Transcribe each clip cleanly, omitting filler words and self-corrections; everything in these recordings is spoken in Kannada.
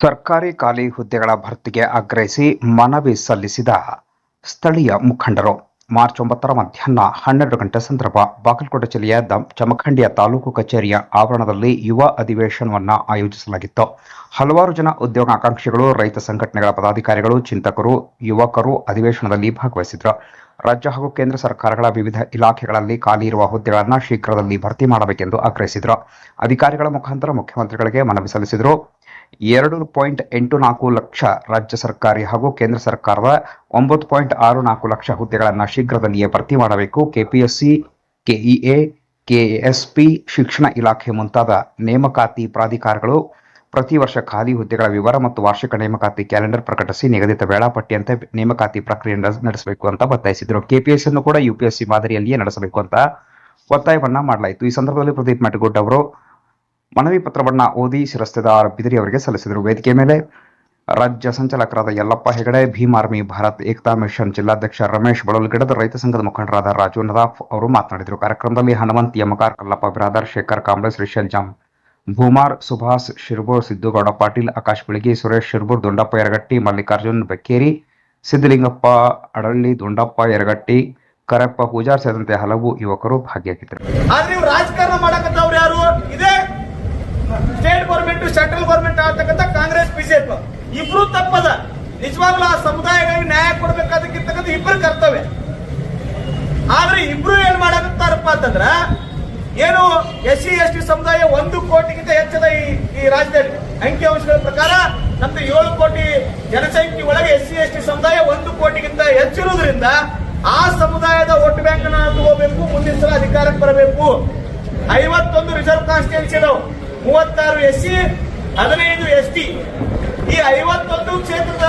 ಸರ್ಕಾರಿ ಖಾಲಿ ಹುದ್ದೆಗಳ ಭರ್ತಿಗೆ ಆಗ್ರಹಿಸಿ ಮನವಿ ಸಲ್ಲಿಸಿದ ಸ್ಥಳೀಯ ಮುಖಂಡರು ಮಾರ್ಚ್ 9ರ ಮಧ್ಯಾಹ್ನ 12 ಗಂಟೆ ಸಂದರ್ಭ ಬಾಗಲಕೋಟೆ ಜಿಲ್ಲೆಯ ಜಮಖಂಡಿಯ ತಾಲೂಕು ಕಚೇರಿಯ ಆವರಣದಲ್ಲಿ ಯುವ ಅಧಿವೇಶನವನ್ನು ಆಯೋಜಿಸಲಾಗಿತ್ತು. ಹಲವಾರು ಜನ ಉದ್ಯೋಗಾಕಾಂಕ್ಷಿಗಳು, ರೈತ ಸಂಘಟನೆಗಳ ಪದಾಧಿಕಾರಿಗಳು, ಚಿಂತಕರು, ಯುವಕರು ಅಧಿವೇಶನದಲ್ಲಿ ಭಾಗವಹಿಸಿದರು. ರಾಜ್ಯ ಹಾಗೂ ಕೇಂದ್ರ ಸರ್ಕಾರಗಳ ವಿವಿಧ ಇಲಾಖೆಗಳಲ್ಲಿ ಖಾಲಿ ಇರುವ ಹುದ್ದೆಗಳನ್ನು ಶೀಘ್ರದಲ್ಲಿ ಭರ್ತಿ ಮಾಡಬೇಕೆಂದು ಆಗ್ರಹಿಸಿದರು. ಅಧಿಕಾರಿಗಳ ಮುಖಾಂತರ ಮುಖ್ಯಮಂತ್ರಿಗಳಿಗೆ ಮನವಿ ಸಲ್ಲಿಸಿದರು. 2.84 ಲಕ್ಷ ರಾಜ್ಯ ಸರ್ಕಾರಿ ಹಾಗೂ ಕೇಂದ್ರ ಸರ್ಕಾರದ 9.64 ಲಕ್ಷ ಹುದ್ದೆಗಳನ್ನು ಶೀಘ್ರದಲ್ಲಿಯೇ ಭರ್ತಿ ಮಾಡಬೇಕು. ಕೆಪಿಎಸ್ಸಿ, ಕೆಇಎ, ಕೆಎಸ್ಪಿ, ಶಿಕ್ಷಣ ಇಲಾಖೆ ಮುಂತಾದ ನೇಮಕಾತಿ ಪ್ರಾಧಿಕಾರಗಳು ಪ್ರತಿ ವರ್ಷ ಖಾಲಿ ಹುದ್ದೆಗಳ ವಿವರ ಮತ್ತು ವಾರ್ಷಿಕ ನೇಮಕಾತಿ ಕ್ಯಾಲೆಂಡರ್ ಪ್ರಕಟಿಸಿ ನಿಗದಿತ ವೇಳಾಪಟ್ಟಿಯಂತೆ ನೇಮಕಾತಿ ಪ್ರಕ್ರಿಯೆ ನಡೆಸಬೇಕು ಅಂತ ಒತ್ತಾಯಿಸಿದರು. ಕೆಪಿಎಸ್ಸಿ ಅನ್ನು ಕೂಡ ಯುಪಿಎಸ್ಸಿ ಮಾದರಿಯಲ್ಲಿಯೇ ನಡೆಸಬೇಕು ಅಂತ ಒತ್ತಾಯವನ್ನ ಮಾಡಲಾಯಿತು. ಈ ಸಂದರ್ಭದಲ್ಲಿ ಪ್ರದೀಪ್ ಮೆಟಗುಡ್ ಅವರು ಮನವಿ ಪತ್ರವನ್ನ ಓದಿ ಶಿರಸ್ತೇದಾರ್ ಬಿದಿರಿ ಅವರಿಗೆ ಸಲ್ಲಿಸಿದರು. ವೇದಿಕೆ ಮೇಲೆ ರಾಜ್ಯ ಸಂಚಾಲಕರಾದ ಯಲ್ಲಪ್ಪ ಹೆಗಡೆ, ಭೀಮ್ ಆರ್ಮಿ ಭಾರತ್ ಏಕತಾ ಮಿಷನ್ ಜಿಲ್ಲಾಧ್ಯಕ್ಷ ರಮೇಶ್ ಬಳಲ್ಗಿಡದ, ರೈತ ಸಂಘದ ಮುಖಂಡರಾದ ರಾಜು ನದಾಫ್ ಅವರು ಮಾತನಾಡಿದರು. ಕಾರ್ಯಕ್ರಮದಲ್ಲಿ ಹನುಮಂತ್ ಯಮಕಾರ್, ಕಲ್ಲಪ್ಪ ಬಿರಾದರ್, ಶೇಖರ್ ಕಾಂಬ್ಳೆ, ಶ್ರೀಶೈಲ್ ಜಾಮ್, ಭೂಮಾರ್, ಸುಭಾಷ್ ಶಿರ್ಬೂರ್, ಸಿದ್ದುಗೌಡ ಪಾಟೀಲ್, ಆಕಾಶ್ ಬಿಳಿಗಿ, ಸುರೇಶ್ ಶಿರ್ಬೂರ್, ದುಂಡಪ್ಪ ಯರಗಟ್ಟಿ, ಮಲ್ಲಿಕಾರ್ಜುನ್ ಬೆಕ್ಕೇರಿ, ಸಿದ್ದಲಿಂಗಪ್ಪ ಅಡಳ್ಳಿ, ದುಂಡಪ್ಪ ಯರಗಟ್ಟಿ, ಕರಪ್ಪ ಪೂಜಾರ್ ಸೇರಿದಂತೆ ಹಲವು ಯುವಕರು ಭಾಗಿಯಾಗಿದ್ದರು. ರಾಜಕಾರಣ ಮಾಡಕತ್ತವ್ರು ಯಾರು? ಇದೇ ಸ್ಟೇಟ್ ಗೌರ್ಮೆಂಟ್, ಸೆಂಟ್ರಲ್ ಗೌರ್ಮೆಂಟ್ ಆಗ್ತಕ್ಕಂಥ ಕಾಂಗ್ರೆಸ್, ಬಿಜೆಪಿ ಇಬ್ರು ತಪ್ಪದ. ನಿಜವಾಗ್ಲೂ ಆ ಸಮುದಾಯಗಳಿಗೆ ನ್ಯಾಯ ಕೊಡ್ಬೇಕಾದಕ್ಕಿರ್ತಕ್ಕಂಥ ಇಬ್ಬರು ಕರ್ತವ್ಯ. ಆದ್ರೆ ಇಬ್ರು ಏನ್ ಮಾಡಕತ್ತಾರಪ್ಪ ಅಂತಂದ್ರ, ಏನು SC ST ಸಮುದಾಯ 1 ಕೋಟಿಗಿಂತ ಹೆಚ್ಚದ ಈ ರಾಜ್ಯದಲ್ಲಿ ಅಂಕಿಅಂಶಗಳ ಪ್ರಕಾರ ನಮ್ದು 7 ಕೋಟಿ ಜನಸಂಖ್ಯೆ ಒಳಗೆ SC ST ಸಮುದಾಯ 1 ಕೋಟಿಗಿಂತ ಹೆಚ್ಚಿರುವುದರಿಂದ ಆ ಸಮುದಾಯದ ವೋಟ್ ಬ್ಯಾಂಕ್ ಅನ್ನ ತಗೋಬೇಕು. ಮುಂದಿನ ಸಲ ಅಧಿಕಾರಕ್ಕೆ ಬರಬೇಕು. 51 ರಿಸರ್ವ್ ಕಾನ್ಸ್ಟಿಟ್ಯೂನ್ಸಿ ಇದಾವೆ, 36 SC, 15 ST. ಈ 51 ಕ್ಷೇತ್ರದ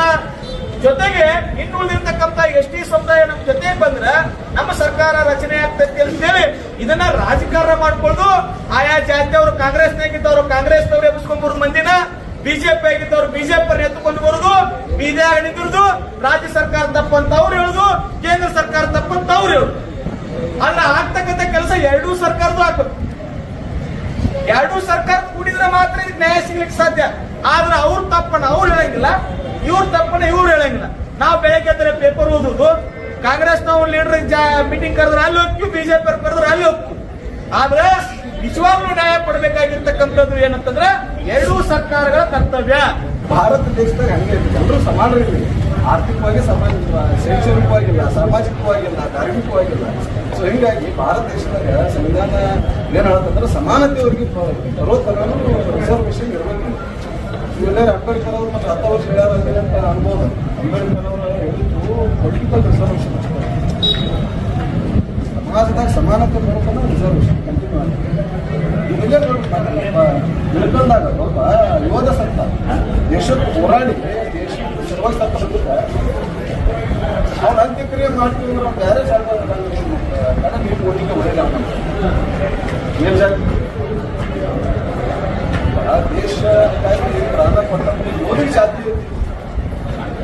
ಜೊತೆಗೆ ಇನ್ನುಳಿದಿರ್ತಕ್ಕಂಥ ST ಸಮುದಾಯ ನಮ್ಮ ಜೊತೆ ಬಂದ್ರೆ ನಮ್ಮ ಸರ್ಕಾರ ರಚನೆ ಆಗ್ತೈತಿ ಅಂತೇಳಿ ಇದನ್ನ ರಾಜಕಾರಣ ಮಾಡ್ಕೊಂಡು ಆಯಾ ಜಾತಿಯವರು ಕಾಂಗ್ರೆಸ್ನಾಗಿದ್ದವರು ಕಾಂಗ್ರೆಸ್ನವ್ರು ಎಬ್ಬಿಸ್ಕೊಂಡ್ ಮಂದಿನ, ಬಿಜೆಪಿ ಆಗಿದ್ದವರು ಬಿಜೆಪಿ ಎತ್ತುಕೊಂಡು ಬರುದು, ಬೀದಿಯಾಗ ನಿಂತಿರುದು, ರಾಜ್ಯ ಸರ್ಕಾರ ತಪ್ಪಂತ ಅವ್ರು ಹೇಳುದು, ಕೇಂದ್ರ ಸರ್ಕಾರ ತಪ್ಪಂತ ಅವ್ರು ಹೇಳುದು. ಅಲ್ಲ, ಆಗ್ತಕ್ಕಂಥ ಕೆಲಸ ಎರಡೂ ಸರ್ಕಾರದ್ದು ಆಗ್ಬೇಕು. ಎರಡೂ ಸರ್ಕಾರ ಕೂಡಿದ್ರೆ ಮಾತ್ರ ಇದಕ್ಕೆ ನ್ಯಾಯ ಸಿಗ್ಲಿಕ್ಕೆ ಸಾಧ್ಯ. ಆದ್ರೆ ಅವ್ರ ತಪ್ಪನ್ನ ಅವ್ರು ಹೇಳಂಗಿಲ್ಲ, ಇವ್ರ ತಪ್ಪನ್ನ ಇವ್ರು ಹೇಳಂಗಿಲ್ಲ. ನಾವು ಬೆಳಗ್ಗೆ ಎದ್ರೆ ಪೇಪರ್ ಓದುದು, ಕಾಂಗ್ರೆಸ್ ನಾವು ಲೀಡರ್ ಮೀಟಿಂಗ್ ಕರೆದ್ರೆ ಅಲ್ಲಿ ಹೋಗ್ತೀವಿ, ಬಿಜೆಪಿ ಕರೆದ್ರೆ ಅಲ್ಲಿ ಹೋಗ್ತೀವಿ. ಆದ್ರೆ ನಿಜವಾಗ್ಲೂ ನ್ಯಾಯ ಕೊಡಬೇಕಾಗಿರ್ತಕ್ಕಂಥದ್ದು ಏನಂತಂದ್ರೆ ಎರಡೂ ಸರ್ಕಾರಗಳ ಕರ್ತವ್ಯ. ಭಾರತ ದೇಶದಾಗ ಹಂಗೆ ಎಲ್ಲರೂ ಸಮಾನರಿಲ್ಲ, ಆರ್ಥಿಕವಾಗಿ ಶೈಕ್ಷಣಿಕವಾಗಿಲ್ಲ, ಸಾಮಾಜಿಕವಾಗಿಲ್ಲ, ಧಾರ್ಮಿಕವಾಗಿಲ್ಲ. ಸೊ ಹಿಂಗಾಗಿ ಭಾರತ ದೇಶದಾಗ ಸಂವಿಧಾನ ಏನ್ ಹೇಳತ್ತಂದ್ರೆ ಸಮಾನತೆಯವರಿಗೆ ಬರೋ ತರನು ರಿಸರ್ವೇಶನ್ ಇರಬೇಕು. ಇವೆಲ್ಲ ಅಂಬೇಡ್ಕರ್ ಅವರು ಮತ್ತೆ 10 ವರ್ಷ ಹೇಳ್ಯಾರ ಅಂತ ಅನ್ಬೋದು. ಅಂಬೇಡ್ಕರ್ ಅವರು ಹೇಳಿದ್ದು ಪೊಲಿಟಿಕಲ್ ರಿಸರ್ವೇಶನ್ ಸಮಾಜದಾಗ ಸಮಾನತೆ ನೋಡ್ಕೊಂಡು ರಿಸರ್ವೇಶನ್ ಕಂಟಿನ್ಯೂ ಆಗಿದೆ. ಇವೆಲ್ಲ ತಿಳ್ಕೊಂಡಾಗ ಒಬ್ಬ ಯೋಧ ಸಂತ ದೇಶಕ್ಕೆ ಹೋರಾಡಿ ದೇಶಕ್ಕೆ ಸಲುವಾಗಿ ತಪ್ಪ ಅವ್ರ ಅಂತ್ಯಕ್ರಿಯೆ ಮಾಡ್ತೀವಿ ಅಂದ್ರೆ ಬೇರೆ ಜಾಗ ನೀರು ಓದಿಗೆ ಒಳ್ಳೆಯ ಏನ್ ಜಾಗ ದೇಶ ಪ್ರಾಣ ಕೊಟ್ಟಂದ್ರೆ ಯೋಧಿ ಜಾತಿ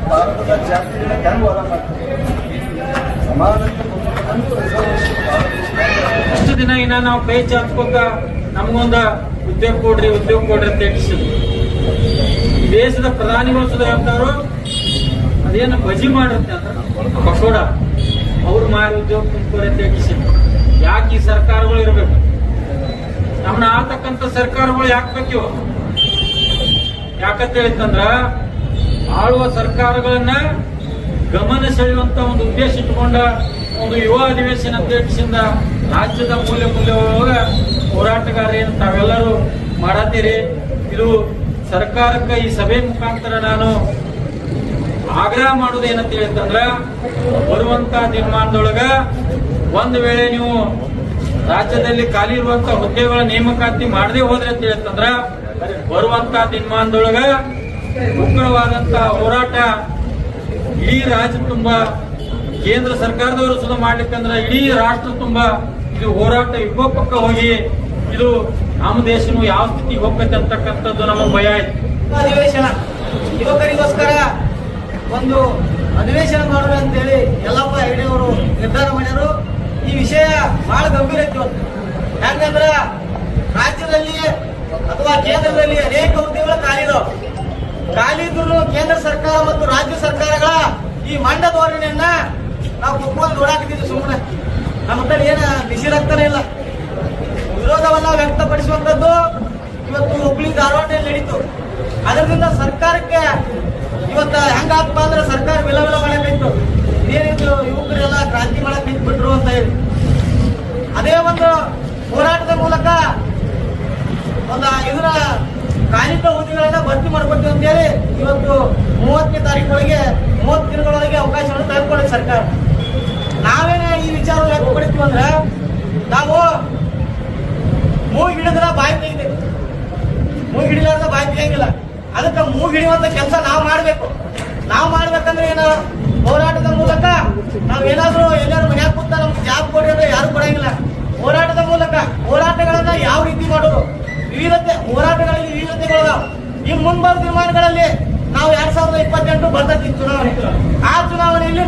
ಭಾರತದ ಜಾತಿ ಹೆಂಗ್ ಹೊರ ಮಾಡ್ತೀವಿ ಸಮಾನತೆ ಅಷ್ಟು ದಿನ ಇನ್ನ ನಾವು ಕೈ ಚಾಚ್ಕೋಕ ನಮ್ಗೊಂದ ಉದ್ಯೋಗ ಕೊಡ್ರಿ ಅಂತ ಹೇಳಿಸಿದ್ರು. ದೇಶದ ಪ್ರಧಾನಿಗಳು ಸುಧಾ ಹೇಳ್ತಾರು ಅದೇನು ಬಜಿ ಮಾಡುತ್ತೆ ಅಂದ್ರೆ ಪಕೋಡ ಅವ್ರು ಮಾರಿ ಉದ್ಯೋಗ ತುಂಬ್ಕೋರಿ ಅಂತ ಹೇಳಿಸಿದ್ರು. ಯಾಕೆ ಈ ಸರ್ಕಾರಗಳು ಇರಬೇಕು? ನಮ್ಮನ್ನ ಆಳ್ತಕ್ಕಂಥ ಸರ್ಕಾರಗಳು ಯಾಕೆ ಬೇಕಿವು? ಯಾಕಂತ ಹೇಳಿತ್ತಂದ್ರ ಆಳುವ ಸರ್ಕಾರಗಳನ್ನ ಗಮನ ಸೆಳೆಯುವಂತ ಒಂದು ಉದ್ದೇಶ ಇಟ್ಟುಕೊಂಡ ಒಂದು ಯುವ ಅಧಿವೇಶನ ಅಂತ ಹೇಳಿಸಿಂದ ರಾಜ್ಯದ ಮೂಲ್ಯವಾಗ ಹೋರಾಟಗಾರೇನು ತಾವೆಲ್ಲರೂ ಮಾಡತ್ತೀರಿ. ಇದು ಸರ್ಕಾರಕ್ಕೆ ಈ ಸಭೆ ಮುಖಾಂತರ ನಾನು ಆಗ್ರಹ ಮಾಡೋದೇನಂತ ಹೇಳಿತ್ತಂದ್ರ, ಬರುವಂತ ದಿನಮಾನದೊಳಗ ಒಂದು ವೇಳೆ ನೀವು ರಾಜ್ಯದಲ್ಲಿ ಖಾಲಿ ಇರುವಂತ ಹುದ್ದೆಗಳ ನೇಮಕಾತಿ ಮಾಡದೆ ಹೋದ್ರೆ ಅಂತ ಹೇಳಿತ್ತಂದ್ರ ಬರುವಂತ ದಿನಮಾನದೊಳಗ ಉಗ್ರವಾದಂತ ಹೋರಾಟ ಇಡೀ ರಾಜ್ಯ ತುಂಬಾ, ಕೇಂದ್ರ ಸರ್ಕಾರದವರು ಸುಧಾ ಮಾಡ್ಲಿಕ್ಕಂದ್ರ ಇಡೀ ರಾಷ್ಟ್ರ ತುಂಬಾ ಇದು ಹೋರಾಟ ವಿಕೋಪಕ್ಕೆ ಹೋಗಿ ಇದು ನಮ್ಮ ದೇಶನು ಯಾವ ಸ್ಥಿತಿಗೆ ಹೋಗ್ತೈತೆ ಅಂತಕ್ಕಂಥದ್ದು ನಮ್ಮ ಭಯ ಆಯ್ತು. ಅಧಿವೇಶನ ಯುವಕರಿಗೋಸ್ಕರ ಒಂದು ಅಧಿವೇಶನ ಮಾಡೋಣ ಅಂತೇಳಿ ಯಲ್ಲಪ್ಪ ಹೆಗಡೆ ಅವರು ನಿರ್ಧಾರ ಮಾಡ್ಯಾರು. ಈ ವಿಷಯ ಬಹಳ ಗಂಭೀರ ಇತ್ತು. ಯಾಕಂದ್ರ ರಾಜ್ಯದಲ್ಲಿ ಅಥವಾ ಕೇಂದ್ರದಲ್ಲಿ ಅನೇಕ ಹುದ್ದೆಗಳು ಖಾಲಿ ಇದಾವೆ. ಖಾಲಿ ಇದ್ರು ಕೇಂದ್ರ ಸರ್ಕಾರ ಮತ್ತು ರಾಜ್ಯ ಸರ್ಕಾರಗಳ ಈ ಮಂಡ ಧೋರಣೆಯನ್ನ ನಾವು ಕುತ್ಕೊಂಡು ನೋಡಾಕಿದ್ದೀವಿ. ಸುಮ್ಮನೆ ನಮ್ಮ ಕಡೆ ಏನ ಬಿಸಿ ರಕ್ತನೇ ಇಲ್ಲ. ವಿರೋಧವನ್ನ ವ್ಯಕ್ತಪಡಿಸುವಂತದ್ದು ಇವತ್ತು ಹುಬ್ಳಿ ಧಾರವಾಡದಲ್ಲಿ ನಡೀತು. ಅದರಿಂದ ಸರ್ಕಾರಕ್ಕೆ ಇವತ್ತ ಹೆಂಗಾಗ್ತಪ್ಪ ಅಂದ್ರೆ ಸರ್ಕಾರ ವಿಲ ಮಾಡಕ್ಕಿತ್ತು. ಏನಿದ್ರು ಯುವಕರೆಲ್ಲ ಕ್ರಾಂತಿ ಮಾಡಕ್ ನಿಂತ್ಬಿಟ್ರು ಅಂತ ಹೇಳಿ ಅದೇ ಒಂದು ಹೋರಾಟದ ಮೂಲಕ ಒಂದು ಇದರ ಕಾಲಿಕ ಹುದ್ದೆಗಳನ್ನ ಭರ್ತಿ ಮಾಡ್ಕೊತೀವಿ ಅಂತ ಹೇಳಿ ಇವತ್ತು 30ನೇ ತಾರೀಕೊಳಗೆ 30 ದಿನಗಳೊಳಗೆ ಅವಕಾಶವನ್ನು ತೆಗೆದುಕೊಳ್ಳಿ ಸರ್ಕಾರ. ನಾವೇನೇ ಈ ವಿಚಾರ ವ್ಯಕ್ತಪಡಿಸ್ತೀವಿ ಅಂದ್ರೆ ನಾವು ಮೂಗು ಹಿಡಿದ್ರ ಬಾಯಿ ತೆಗಿತೇವೆ, ಮೂಗು ಹಿಡಿಲಾರ್ದ ಬಾಯಿ ತೆಗಿಯಂಗಿಲ್ಲ. ಅದಕ್ಕೆ ಮೂಗು ಹಿಡಿಯುವಂತ ಕೆಲಸ ನಾವು ಮಾಡ್ಬೇಕು. ನಾವು ಮಾಡ್ಬೇಕಂದ್ರೆ ಏನು, ಹೋರಾಟದ ಮೂಲಕ ನಾವೇನಾದ್ರೂ ಎಲ್ಲಾರು ಮನ್ಯಾಗ ಕೂತ ನಮ್ಗೆ ಜಾಬ್ ಕೊಡಿ ಅಂದ್ರೆ ಯಾರು ಕೊಡಂಗಿಲ್ಲ. ಹೋರಾಟದ ಮೂಲಕ ಹೋರಾಟಗಳನ್ನ ಯಾವ ರೀತಿ ಮಾಡೋದು, ವಿವಿಧತೆ ಹೋರಾಟಗಳಲ್ಲಿ ವಿವಿಧತೆಗಳು. ಇನ್ನು ಮುಂಬರುವ ದಿನಮಾನಗಳಲ್ಲಿ ನಾವು 2028 ಬರ್ತೈತಿ ಚುನಾವಣೆ. ಆ ಚುನಾವಣೆಯಲ್ಲಿ